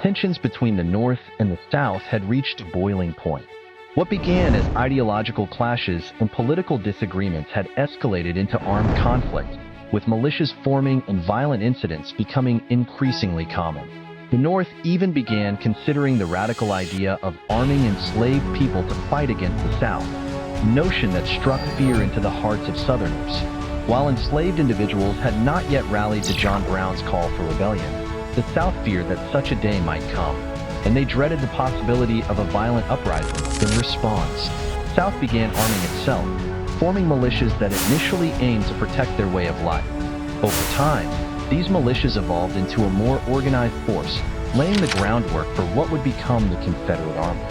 Tensions between the North and the South had reached a boiling point. What began as ideological clashes and political disagreements had escalated into armed conflict, with militias forming and violent incidents becoming increasingly common. The North even began considering the radical idea of arming enslaved people to fight against the South, a notion that struck fear into the hearts of Southerners. While enslaved individuals had not yet rallied to John Brown's call for rebellion, the South feared that such a day might come, and they dreaded the possibility of a violent uprising. In response, the South began arming itself, forming militias that initially aimed to protect their way of life. Over time, these militias evolved into a more organized force, laying the groundwork for what would become the Confederate Army.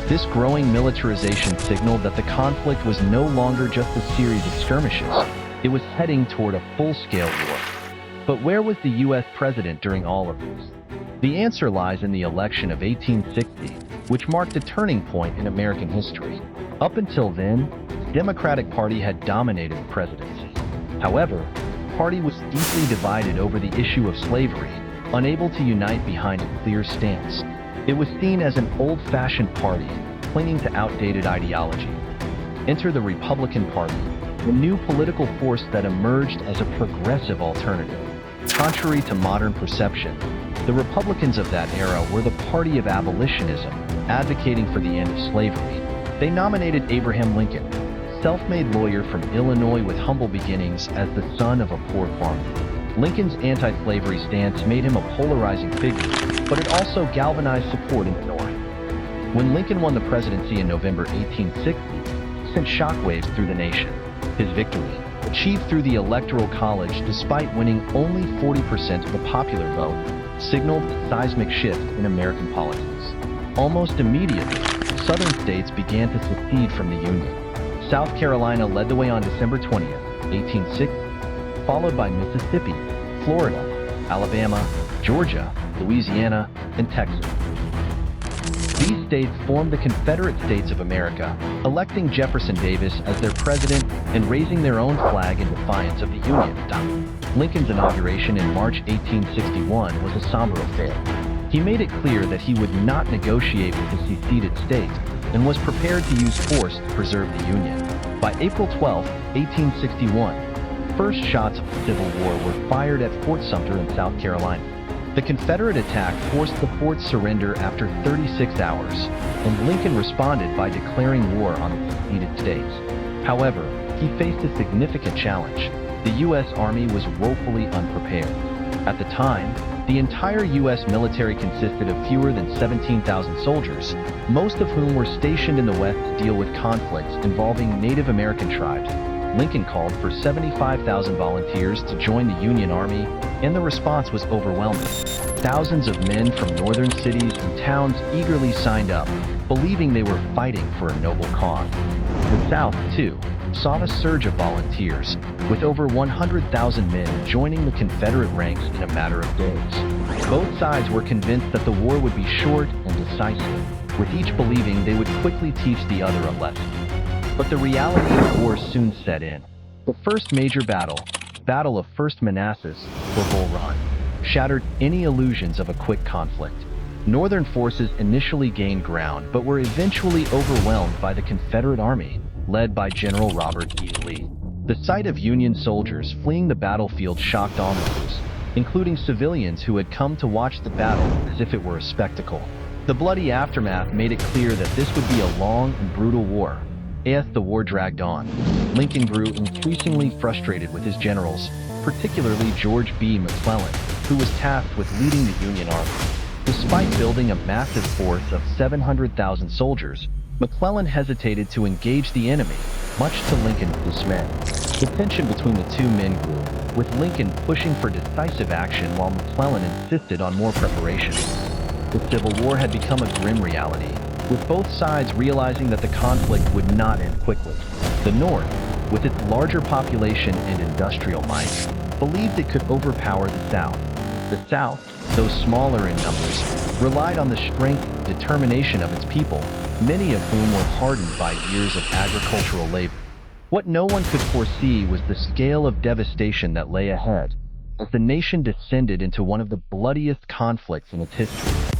This growing militarization signaled that the conflict was no longer just a series of skirmishes. It was heading toward a full-scale war. But where was the U.S. president during all of this? The answer lies in the election of 1860, which marked a turning point in American history. Up until then, the Democratic Party had dominated the presidency. However, the party was deeply divided over the issue of slavery, unable to unite behind a clear stance. It was seen as an old-fashioned party, clinging to outdated ideology. Enter the Republican Party, a new political force that emerged as a progressive alternative. Contrary to modern perception, the Republicans of that era were the party of abolitionism, advocating for the end of slavery. They nominated Abraham Lincoln, a self-made lawyer from Illinois with humble beginnings, as the son of a poor farmer. Lincoln's anti-slavery stance made him a polarizing figure, but it also galvanized support in the North. When Lincoln won the presidency in November 1860, it sent shockwaves through the nation. His victory, achieved through the Electoral College despite winning only 40% of the popular vote, signaled a seismic shift in American politics. Almost immediately, southern states began to secede from the Union. South Carolina led the way on December 20th, 1860, followed by Mississippi, Florida, Alabama, Georgia, Louisiana, and Texas. These states formed the Confederate States of America, electing Jefferson Davis as their president and raising their own flag in defiance of the Union. Lincoln's inauguration in March 1861 was a somber affair. He made it clear that he would not negotiate with the seceded states and was prepared to use force to preserve the Union. By April 12, 1861, first shots of the Civil War were fired at Fort Sumter in South Carolina. The Confederate attack forced the fort's surrender after 36 hours, and Lincoln responded by declaring war on the seceded states. However, he faced a significant challenge. The U.S. Army was woefully unprepared. At the time, the entire U.S. military consisted of fewer than 17,000 soldiers, most of whom were stationed in the West to deal with conflicts involving Native American tribes. Lincoln called for 75,000 volunteers to join the Union Army, and the response was overwhelming. Thousands of men from northern cities and towns eagerly signed up, believing they were fighting for a noble cause. The South, too, saw a surge of volunteers, with over 100,000 men joining the Confederate ranks in a matter of days. Both sides were convinced that the war would be short and decisive, with each believing they would quickly teach the other a lesson. But the reality of war soon set in. The first major battle, Battle of First Manassas, or Bull Run, shattered any illusions of a quick conflict. Northern forces initially gained ground, but were eventually overwhelmed by the Confederate Army, led by General Robert E. Lee. The sight of Union soldiers fleeing the battlefield shocked onlookers, including civilians who had come to watch the battle as if it were a spectacle. The bloody aftermath made it clear that this would be a long and brutal war. As the war dragged on, Lincoln grew increasingly frustrated with his generals, particularly George B. McClellan, who was tasked with leading the Union Army. Despite building a massive force of 700,000 soldiers, McClellan hesitated to engage the enemy, much to Lincoln's dismay. The tension between the two men grew, with Lincoln pushing for decisive action while McClellan insisted on more preparation. The Civil War had become a grim reality, with both sides realizing that the conflict would not end quickly. The North, with its larger population and industrial might, believed it could overpower the South. The South, though smaller in numbers, relied on the strength and determination of its people, many of whom were hardened by years of agricultural labor. What no one could foresee was the scale of devastation that lay ahead, as the nation descended into one of the bloodiest conflicts in its history.